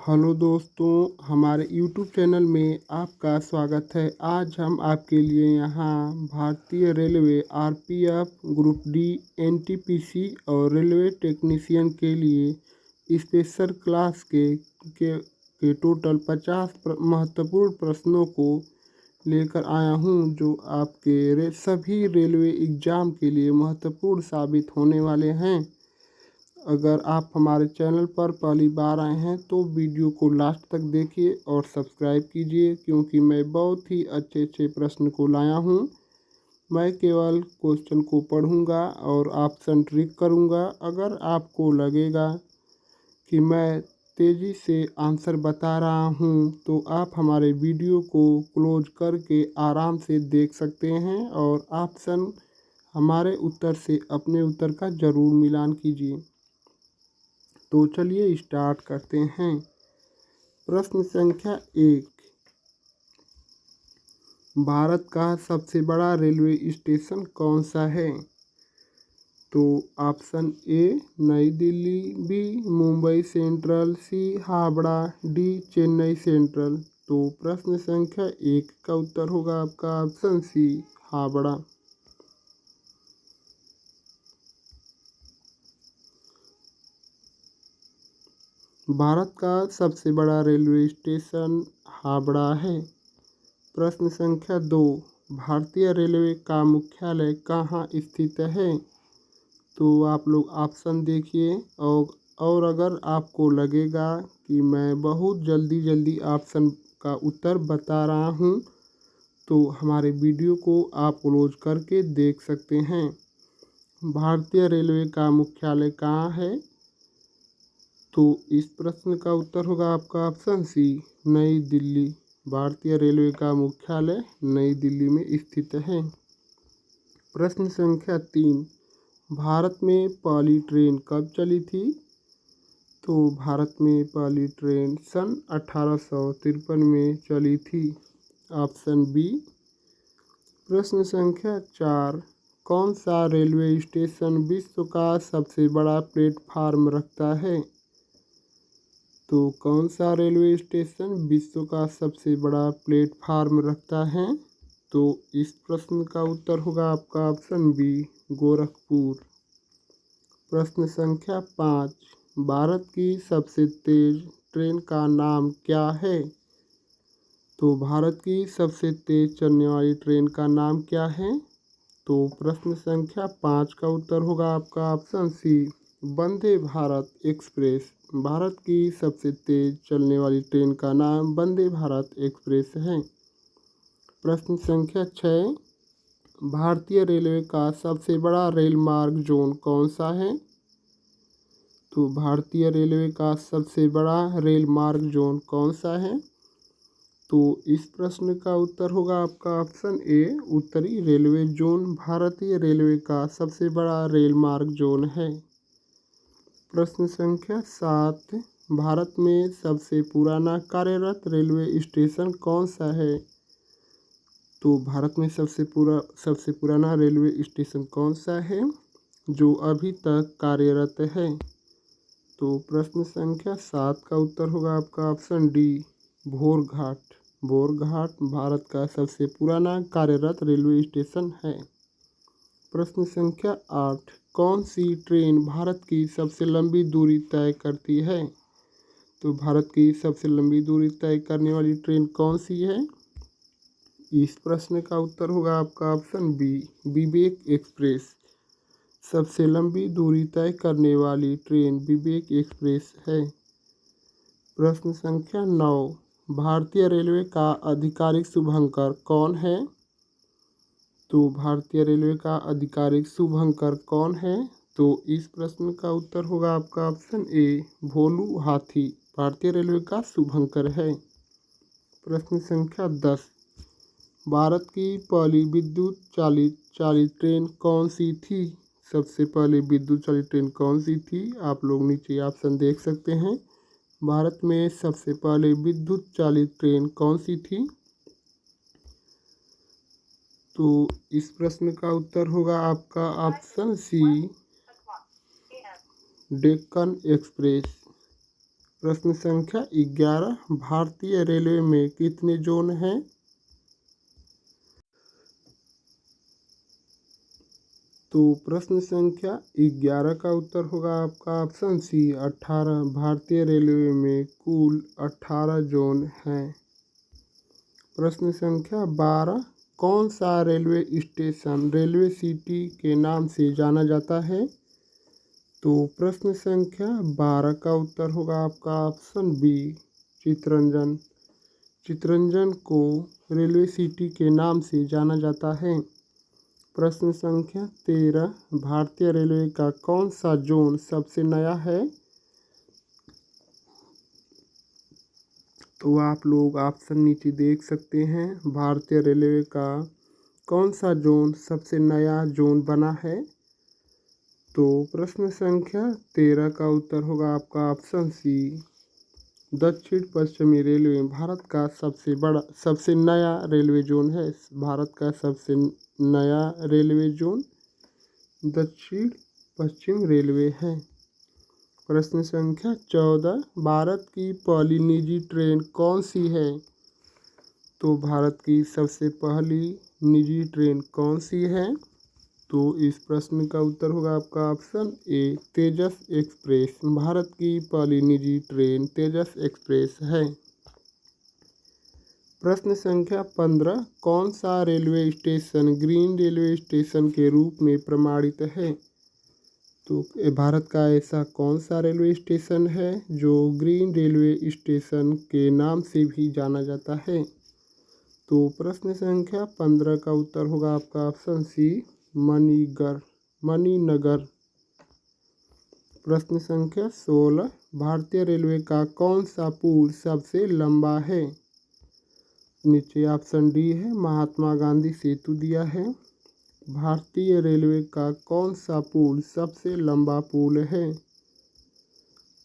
Hello दोस्तों, हमारे YouTube channel में आपका स्वागत है। आज हम आपके लिए यहाँ भारतीय railway RPF, group D, NTPC और रेलवे टेक्नीशियन के लिए स्पेशल क्लास के टोटल 50 महत्वपूर्ण प्रश्नों को लेकर आया हूँ, जो आपके सभी रेलवे एग्ज़ाम के लिए महत्वपूर्ण साबित होने वाले हैं। अगर आप हमारे चैनल पर पहली बार आए हैं तो वीडियो को लास्ट तक देखिए और सब्सक्राइब कीजिए, क्योंकि मैं बहुत ही अच्छे अच्छे प्रश्न को लाया हूँ। मैं केवल क्वेश्चन को पढ़ूंगा और ऑप्शन ट्रिक करूंगा। अगर आपको लगेगा कि मैं तेज़ी से आंसर बता रहा हूं, तो आप हमारे वीडियो को क्लोज करके आराम से देख सकते हैं और ऑप्शन हमारे उत्तर से अपने उत्तर का ज़रूर मिलान कीजिए। तो चलिए स्टार्ट करते हैं। प्रश्न संख्या 1, भारत का सबसे बड़ा रेलवे स्टेशन कौन सा है? तो ऑप्शन ए नई दिल्ली, बी मुंबई सेंट्रल, सी हावड़ा, डी चेन्नई सेंट्रल। तो प्रश्न संख्या 1 का उत्तर होगा आपका ऑप्शन सी, हावड़ा। भारत का सबसे बड़ा रेलवे स्टेशन हावड़ा है। प्रश्न संख्या 2, भारतीय रेलवे का मुख्यालय कहाँ स्थित है? तो आप लोग ऑप्शन देखिए और अगर आपको लगेगा कि मैं बहुत जल्दी ऑप्शन का उत्तर बता रहा हूँ, तो हमारे वीडियो को आप क्लोज करके देख सकते हैं। भारतीय रेलवे का मुख्यालय कहाँ है? तो इस प्रश्न का उत्तर होगा आपका ऑप्शन सी, नई दिल्ली। भारतीय रेलवे का मुख्यालय नई दिल्ली में स्थित है। प्रश्न संख्या 3, भारत में पहली ट्रेन कब चली थी? तो भारत में पहली ट्रेन सन 1853 में चली थी। Option B. प्रश्न संख्या 4, कौन सा रेलवे स्टेशन विश्व का सबसे बड़ा प्लेटफार्म रखता है? तो कौन सा रेलवे स्टेशन विश्व का सबसे बड़ा प्लेटफार्म रखता है? तो इस प्रश्न का उत्तर होगा आपका ऑप्शन बी, गोरखपुर। प्रश्न संख्या 5, भारत की सबसे तेज ट्रेन का नाम क्या है? तो भारत की सबसे तेज चलने वाली ट्रेन का नाम क्या है? तो प्रश्न संख्या 5 का उत्तर होगा आपका option C, Vande Bharat express. Bharat की सबसे तेज चलने वाली ट्रेन का नाम वंदे भारत एक्सप्रेस है। प्रश्न संख्या 6, भारतीय रेलवे का सबसे बड़ा रेल मार्ग जोन कौन सा है? तो भारतीय रेलवे का सबसे बड़ा रेल मार्ग जोन कौन सा है? तो इस प्रश्न का उत्तर होगा आपका ऑप्शन ए, उत्तरी रेलवे जोन भारतीय रेलवे का सबसे बड़ा रेल मार्ग जोन है। प्रश्न संख्या 7, भारत में सबसे पुराना कार्यरत रेलवे स्टेशन कौन सा है? तो भारत में सबसे पुराना रेलवे स्टेशन कौन सा है जो अभी तक कार्यरत है? तो प्रश्न संख्या 7 का उत्तर होगा आपका ऑप्शन डी, भोरघाट। भोरघाट भारत का सबसे पुराना कार्यरत रेलवे स्टेशन है। प्रश्न संख्या 8, कौन सी ट्रेन भारत की सबसे लंबी दूरी तय करती है? तो भारत की सबसे लंबी दूरी तय करने वाली ट्रेन कौन सी है? इस प्रश्न का उत्तर होगा आपका ऑप्शन बी, विवेक एक्सप्रेस। सबसे लंबी दूरी तय करने वाली ट्रेन विवेक एक्सप्रेस है। प्रश्न संख्या 9, भारतीय रेलवे का आधिकारिक शुभंकर कौन है? तो भारतीय रेलवे का आधिकारिक शुभंकर कौन है? तो इस प्रश्न का उत्तर होगा आपका ऑप्शन ए, भोलू हाथी भारतीय रेलवे का शुभंकर है। प्रश्न संख्या 10, भारत की पहली विद्युत चालित ट्रेन कौन सी थी? सबसे पहले विद्युत चालित ट्रेन कौन सी थी? आप लोग नीचे ऑप्शन देख सकते हैं। भारत में सबसे पहले विद्युत चालित ट्रेन कौन सी थी? तो इस प्रश्न का उत्तर होगा आपका ऑप्शन सी, डेक्कन एक्सप्रेस। प्रश्न संख्या 11, भारतीय रेलवे में कितने जोन हैं? तो प्रश्न संख्या 11 का उत्तर होगा आपका ऑप्शन सी 18। भारतीय रेलवे में कुल 18 जोन हैं। प्रश्न संख्या 12, कौन सा रेलवे स्टेशन रेलवे सिटी के नाम से जाना जाता है? तो प्रश्न संख्या 12 का उत्तर होगा आपका ऑप्शन बी चितरंजन। चितरंजन को रेलवे सिटी के नाम से जाना जाता है। प्रश्न संख्या 13, भारतीय रेलवे का कौन सा जोन सबसे नया है? तो आप लोग ऑप्शन नीचे देख सकते हैं। भारतीय रेलवे का कौन सा जोन सबसे नया जोन बना है? तो प्रश्न संख्या 13 का उत्तर होगा आपका ऑप्शन सी दक्षिण पश्चिमी रेलवे भारत का सबसे नया रेलवे जोन है। भारत का सबसे नया रेलवे जोन दक्षिण पश्चिम रेलवे है। प्रश्न संख्या 14, भारत की पहली निजी ट्रेन कौन सी है? तो भारत की सबसे पहली निजी ट्रेन कौन सी है? तो इस प्रश्न का उत्तर होगा आपका option A Tejas express. Bharat की पहली निजी ट्रेन तेजस एक्सप्रेस है। प्रश्न संख्या 15, कौन सा railway station green railway station के रूप में प्रमाणित है? तो भारत का ऐसा कौन सा रेलवे स्टेशन है जो ग्रीन रेलवे स्टेशन के नाम से भी जाना जाता है? तो प्रश्न संख्या 15 का उत्तर होगा आपका ऑप्शन सी मणिनगर। प्रश्न संख्या 16, भारतीय रेलवे का कौन सा पुल सबसे लंबा है? नीचे ऑप्शन डी है महात्मा गांधी सेतु दिया है। भारतीय रेलवे का कौन सा पुल सबसे लंबा पुल है?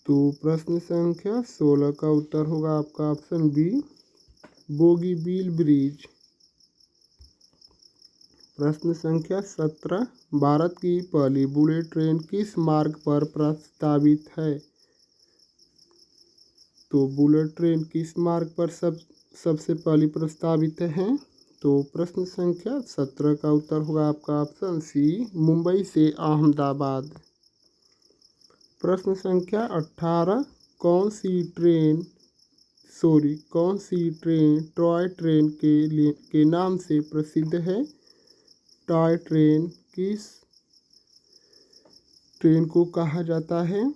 तो प्रश्न संख्या 16 का उत्तर होगा आपका ऑप्शन बी बोगीबील ब्रिज। प्रश्न संख्या 17, भारत की पहली बुलेट ट्रेन किस मार्ग पर प्रस्तावित है? तो बुलेट ट्रेन किस मार्ग पर सबसे पहली प्रस्तावित है? तो प्रश्न संख्या 17 का उत्तर होगा आपका ऑप्शन सी मुंबई से अहमदाबाद। प्रश्न संख्या 18, कौन सी ट्रेन टॉय ट्रेन के नाम से प्रसिद्ध है? टॉय ट्रेन किस ट्रेन को कहा जाता है?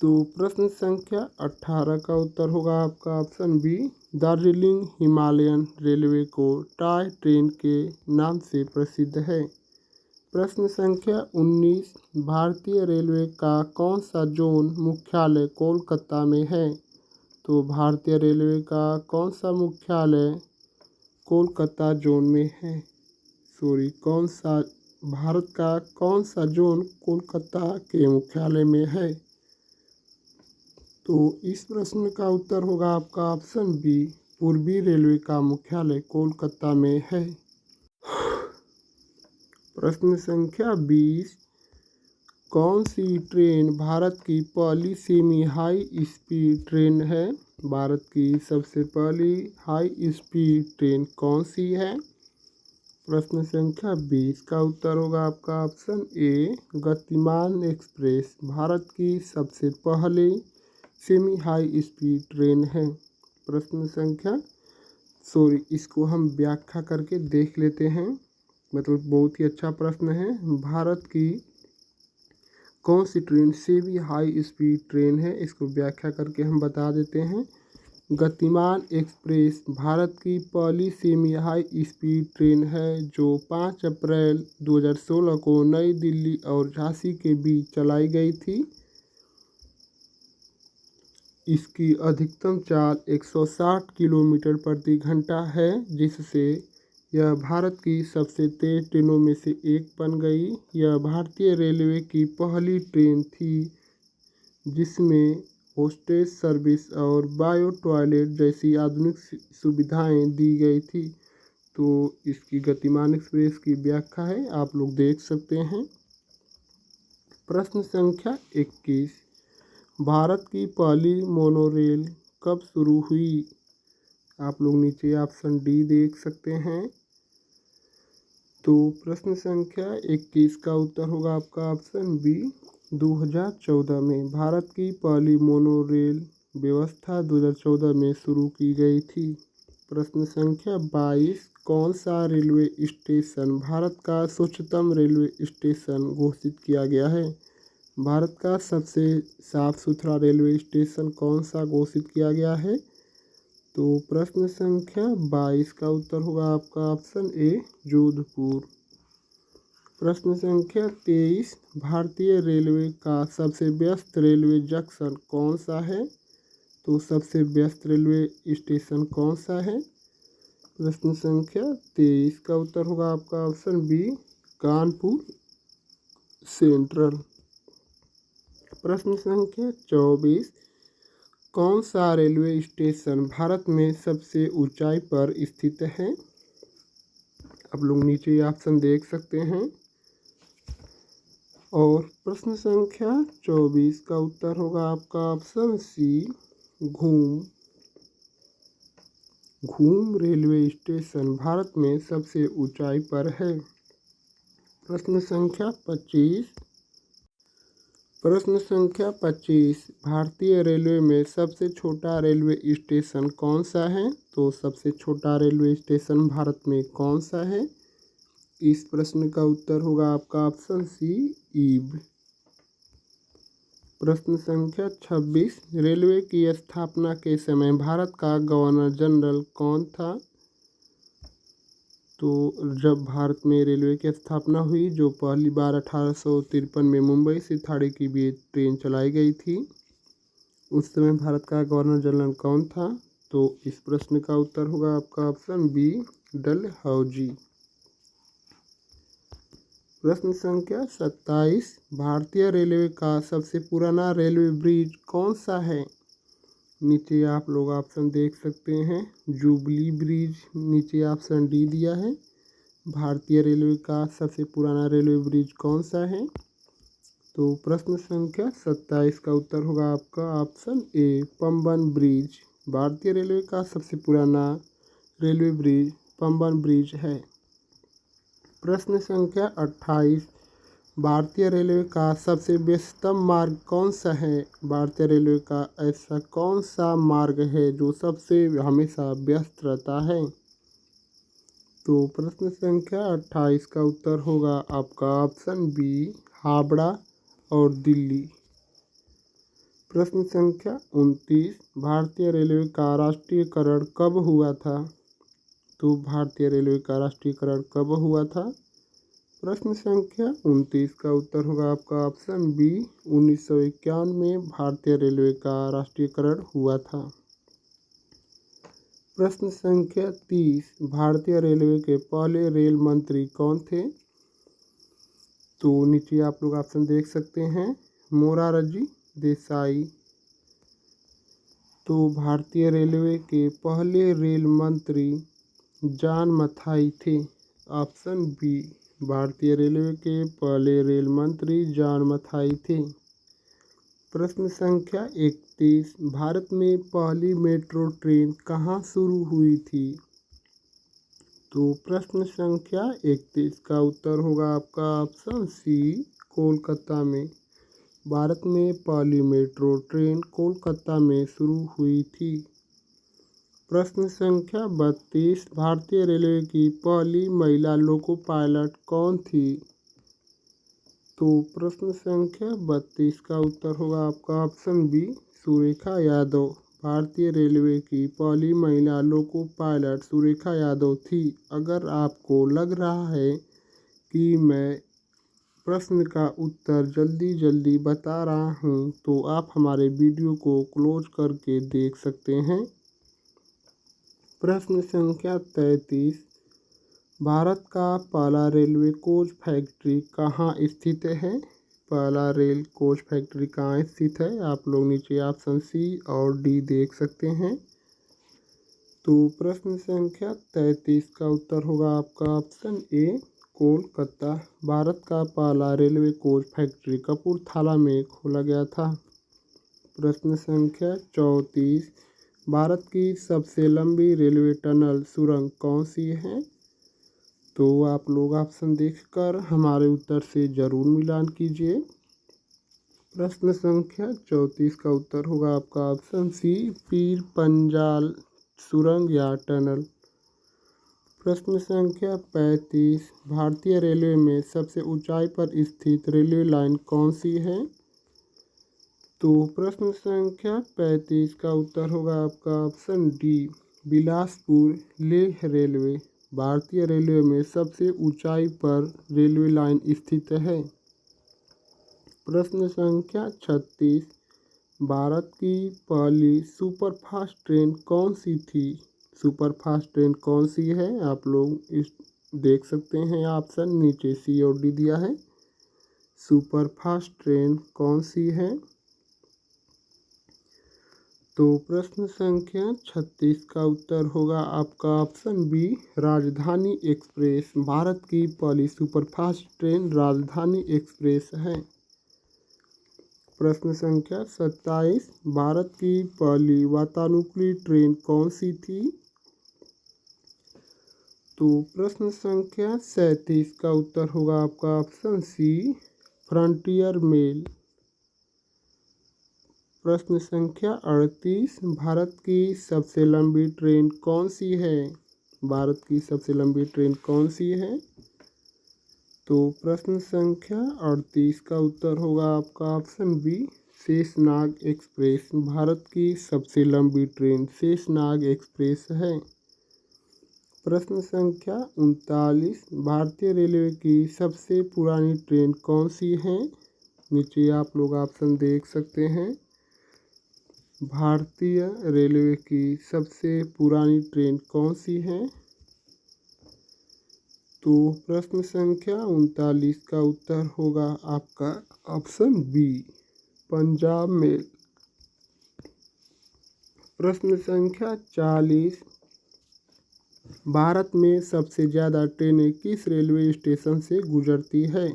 तो प्रश्न संख्या 18 का उत्तर होगा आपका option B Darjeeling Himalayan railway को टॉय ट्रेन के नाम से प्रसिद्ध है। प्रश्न संख्या 19, भारतीय रेलवे का कौन सा जोन मुख्यालय कोलकाता में है? तो भारतीय रेलवे का कौन सा मुख्यालय कोलकाता जोन में है? भारत का कौन सा जोन कोलकाता के मुख्यालय में है? तो इस प्रश्न का उत्तर होगा आपका ऑप्शन बी पूर्वी रेलवे का मुख्यालय कोलकाता में है। प्रश्न संख्या 20, कौन सी ट्रेन भारत की पहली सेमी हाई स्पीड ट्रेन है? भारत की सबसे पहली हाई स्पीड ट्रेन कौन सी है? प्रश्न संख्या 20 का उत्तर होगा आपका ऑप्शन ए गतिमान एक्सप्रेस। भारत की सबसे पहली सेमी हाई स्पीड ट्रेन है। प्रश्न संख्या इसको हम व्याख्या करके देख लेते हैं, मतलब बहुत ही अच्छा प्रश्न है। भारत की कौन सी train semi high speed train है, इसको व्याख्या करके हम बता देते हैं। गतिमान एक्सप्रेस भारत की पहली सेमी हाई स्पीड ट्रेन है जो 5 अप्रैल 2016 को नई दिल्ली और झांसी के बीच चलाई गई थी। इसकी अधिकतम चाल 160 किलोमीटर प्रति घंटा है, जिससे यह भारत की सबसे तेज ट्रेनों में से एक बन गई। यह भारतीय रेलवे की पहली ट्रेन थी जिसमें होस्टेस सर्विस और बायो टॉयलेट जैसी आधुनिक सुविधाएं दी गई थी। तो इसकी गतिमान एक्सप्रेस की व्याख्या है, आप लोग देख सकते हैं। प्रश्न संख्या 21, भारत की पहली मोनोरेल कब शुरू हुई? आप लोग नीचे ऑप्शन डी देख सकते हैं। तो प्रश्न संख्या 21 का उत्तर होगा आपका ऑप्शन बी 2014 में। भारत की पहली मोनोरेल व्यवस्था 2014 में शुरू की गई थी। प्रश्न संख्या 22 कौन सा रेलवे स्टेशन भारत का स्वच्छतम रेलवे स्टेशन घोषित किया गया है? भारत का सबसे साफ सुथरा रेलवे स्टेशन कौन सा घोषित किया गया है? तो प्रश्न संख्या 22 का उत्तर होगा आपका ऑप्शन ए जोधपुर। प्रश्न संख्या 23 भारतीय रेलवे का सबसे व्यस्त रेलवे जंक्शन कौन सा है? तो सबसे व्यस्त रेलवे स्टेशन कौन सा है? प्रश्न संख्या 23 का उत्तर होगा आपका ऑप्शन बी कानपुर सेंट्रल। प्रश्न संख्या 24 कौन सा रेलवे स्टेशन भारत में सबसे ऊंचाई पर स्थित है? आप लोग नीचे ऑप्शन देख सकते हैं। और प्रश्न संख्या 24 का उत्तर होगा आपका ऑप्शन सी घूम रेलवे स्टेशन भारत में सबसे ऊंचाई पर है। प्रश्न संख्या 25 भारतीय रेलवे में सबसे छोटा रेलवे स्टेशन कौन सा है? तो सबसे छोटा रेलवे स्टेशन भारत में कौन सा है? इस प्रश्न का उत्तर होगा आपका ऑप्शन सी ईब। प्रश्न संख्या 26 रेलवे की स्थापना के समय भारत का गवर्नर जनरल कौन था? तो जब भारत में रेलवे की स्थापना हुई, जो पहली बार 1853 में मुंबई से थाने के बीच ट्रेन चलाई गई थी, उस समय भारत का गवर्नर जनरल कौन था? तो इस प्रश्न का उत्तर होगा आपका ऑप्शन बी डलहौजी। प्रश्न संख्या 27 भारतीय रेलवे का सबसे पुराना रेलवे ब्रिज कौन सा है? नीचे आप लोग ऑप्शन देख सकते हैं। जुबली ब्रिज नीचे ऑप्शन डी दिया है। भारतीय रेलवे का सबसे पुराना रेलवे ब्रिज कौन सा है? तो प्रश्न संख्या 27 का उत्तर होगा आपका ऑप्शन ए पंबन ब्रिज। भारतीय रेलवे का सबसे पुराना रेलवे ब्रिज पंबन ब्रिज है। प्रश्न संख्या 28 भारतीय रेलवे का सबसे व्यस्तम मार्ग कौन सा है? भारतीय रेलवे का ऐसा कौन सा मार्ग है जो सबसे हमेशा व्यस्त रहता है? तो प्रश्न संख्या 28 का उत्तर होगा आपका ऑप्शन बी हावड़ा और दिल्ली। प्रश्न संख्या 29 भारतीय रेलवे का राष्ट्रीयकरण कब हुआ था? तो भारतीय रेलवे का राष्ट्रीयकरण कब हुआ था? प्रश्न संख्या 29 का उत्तर होगा आपका ऑप्शन बी 1951 में भारतीय रेलवे का राष्ट्रीयकरण हुआ था। प्रश्न संख्या 30 भारतीय रेलवे के पहले रेल मंत्री कौन थे? तो नीचे आप लोग ऑप्शन देख सकते हैं। मोरारजी देसाई। तो भारतीय रेलवे के पहले रेल मंत्री जॉन मथाई थे। ऑप्शन बी भारतीय रेलवे के पहले रेल मंत्री जॉन मथाई थे। प्रश्न संख्या 31 भारत में पहली मेट्रो ट्रेन कहाँ शुरू हुई थी? तो प्रश्न संख्या 31 का उत्तर होगा आपका ऑप्शन सी कोलकाता में। भारत में पहली मेट्रो ट्रेन कोलकाता में शुरू हुई थी। प्रश्न संख्या 32 भारतीय रेलवे की पहली महिला लोको पायलट कौन थी? तो प्रश्न संख्या 32 का उत्तर होगा आपका ऑप्शन बी सुरेखा यादव। भारतीय रेलवे की पहली महिला लोको पायलट सुरेखा यादव थी। अगर आपको लग रहा है कि मैं प्रश्न का उत्तर जल्दी जल्दी बता रहा हूँ, तो आप हमारे वीडियो को क्लोज करके देख सकते हैं। प्रश्न संख्या 33 भारत का पहला रेलवे कोच फैक्ट्री कहाँ स्थित है? पहला रेल कोच फैक्ट्री कहाँ स्थित है? आप लोग नीचे ऑप्शन सी और डी देख सकते हैं। तो प्रश्न संख्या 33 का उत्तर होगा आपका ऑप्शन ए कोलकाता। भारत का पहला रेलवे कोच फैक्ट्री कपूरथला में खोला गया था। प्रश्न संख्या 34, भारत की सबसे लंबी रेलवे टनल सुरंग कौन सी है? तो आप लोग ऑप्शन देखकर हमारे उत्तर से ज़रूर मिलान कीजिए। प्रश्न संख्या 34 का उत्तर होगा आपका ऑप्शन सी, पीर पंजाल सुरंग या टनल। प्रश्न संख्या 35, भारतीय रेलवे में सबसे ऊंचाई पर स्थित रेलवे लाइन कौन सी है? तो प्रश्न संख्या 35 का उत्तर होगा आपका option D, Bilaspur Leh railway भारतीय रेलवे में सबसे ऊंचाई पर रेलवे लाइन स्थित है। प्रश्न संख्या 36, भारत की पहली सुपरफास्ट ट्रेन कौन सी थी? सुपरफास्ट ट्रेन कौन सी है? आप लोग इस देख सकते हैं ऑप्शन नीचे सी और डी दिया है। सुपरफास्ट ट्रेन कौन सी है? तो प्रश्न संख्या 36 का उत्तर होगा आपका ऑप्शन बी, राजधानी एक्सप्रेस भारत की पहली सुपरफास्ट ट्रेन राजधानी एक्सप्रेस है। प्रश्न संख्या 27, भारत की पहली वातानुकूलित ट्रेन कौन सी थी? तो प्रश्न संख्या 37 का उत्तर होगा आपका ऑप्शन सी, फ्रंटियर मेल। प्रश्न संख्या 38, भारत की सबसे लंबी ट्रेन कौन सी है? भारत की सबसे लंबी ट्रेन कौन सी है? तो प्रश्न संख्या 38 का उत्तर होगा आपका option B, Sheshnag express Bharat की सबसे लंबी ट्रेन शेषनाग एक्सप्रेस है। प्रश्न संख्या 39, भारतीय रेलवे की सबसे पुरानी ट्रेन कौन सी है? नीचे आप लोग ऑप्शन देख सकते हैं। भारतीय रेलवे की सबसे पुरानी ट्रेन कौन सी है? तो प्रश्न संख्या 39 का उत्तर होगा आपका ऑप्शन बी, पंजाब मेल। प्रश्न संख्या 40, भारत में सबसे ज़्यादा ट्रेनें किस रेलवे स्टेशन से गुजरती है?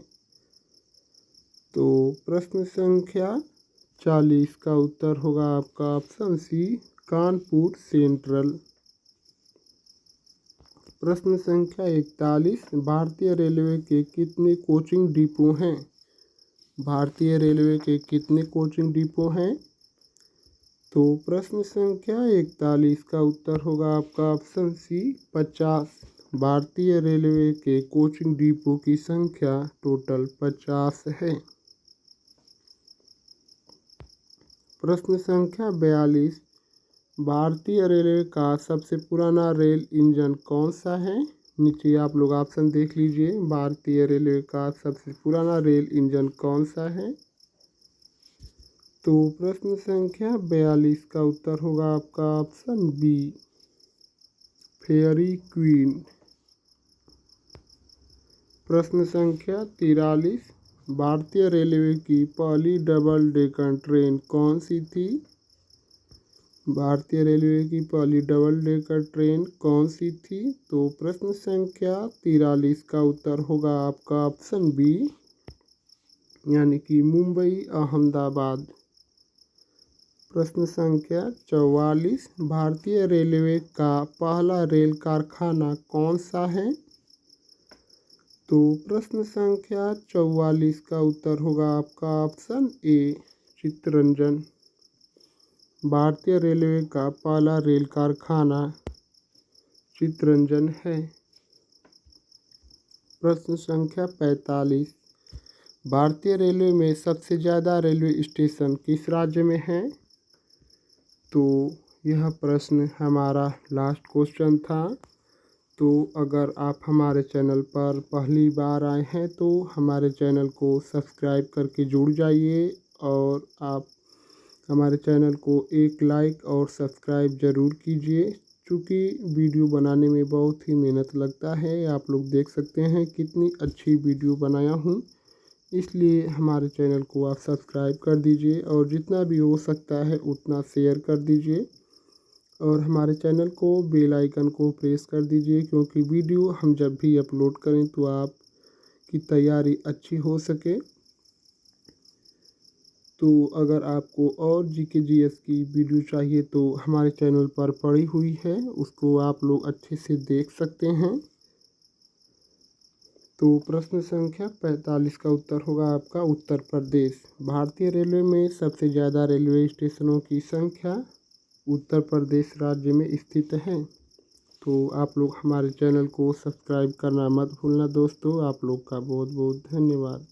तो प्रश्न संख्या 40 का उत्तर होगा आपका ऑप्शन सी, कानपुर सेंट्रल। प्रश्न संख्या 41, भारतीय रेलवे के कितने कोचिंग डिपो हैं? भारतीय रेलवे के कितने कोचिंग डिपो हैं? तो प्रश्न संख्या 41 का उत्तर होगा आपका ऑप्शन सी, 50। भारतीय रेलवे के कोचिंग डिपो की संख्या टोटल 50 है। प्रश्न संख्या 42, भारतीय रेलवे का सबसे पुराना रेल इंजन कौन सा है? नीचे आप लोग ऑप्शन देख लीजिए, भारतीय रेलवे का सबसे पुराना रेल इंजन कौन सा है? तो प्रश्न संख्या 42 का उत्तर होगा आपका ऑप्शन बी, फेयरी क्वीन। प्रश्न संख्या 43, भारतीय रेलवे की पहली डबल डेकर ट्रेन कौन सी थी? भारतीय रेलवे की पहली डबल डेकर ट्रेन कौन सी थी? तो प्रश्न संख्या 43 का उत्तर होगा आपका ऑप्शन बी, यानी कि मुंबई अहमदाबाद। प्रश्न संख्या 44, भारतीय रेलवे का पहला रेल कारखाना कौन सा है? तो प्रश्न संख्या 44 का उत्तर होगा आपका ऑप्शन ए, चित्तरंजन। भारतीय रेलवे का पहला रेल कारखाना चित्तरंजन है। प्रश्न संख्या 45, भारतीय रेलवे में सबसे ज़्यादा रेलवे स्टेशन किस राज्य में है? तो यह प्रश्न हमारा लास्ट क्वेश्चन था। तो अगर आप हमारे चैनल पर पहली बार आए हैं तो हमारे चैनल को सब्सक्राइब करके जुड़ जाइए और आप हमारे चैनल को एक लाइक और सब्सक्राइब ज़रूर कीजिए, क्योंकि वीडियो बनाने में बहुत ही मेहनत लगता है। आप लोग देख सकते हैं कितनी अच्छी वीडियो बनाया हूँ, इसलिए हमारे चैनल को आप सब्सक्राइब कर दीजिए और जितना भी हो सकता है उतना शेयर कर दीजिए और हमारे चैनल को बेल आइकन को प्रेस कर दीजिए, क्योंकि वीडियो हम जब भी अपलोड करें तो आप की तैयारी अच्छी हो सके। तो अगर आपको और जीके जीएस की वीडियो चाहिए तो हमारे चैनल पर पड़ी हुई है, उसको आप लोग अच्छे से देख सकते हैं। तो प्रश्न संख्या 45 का उत्तर होगा आपका उत्तर प्रदेश। भारतीय रेलवे में सबसे ज़्यादा रेलवे स्टेशनों की संख्या उत्तर प्रदेश राज्य में स्थित है। तो आप लोग हमारे चैनल को सब्सक्राइब करना मत भूलना दोस्तों। आप लोग का बहुत बहुत धन्यवाद।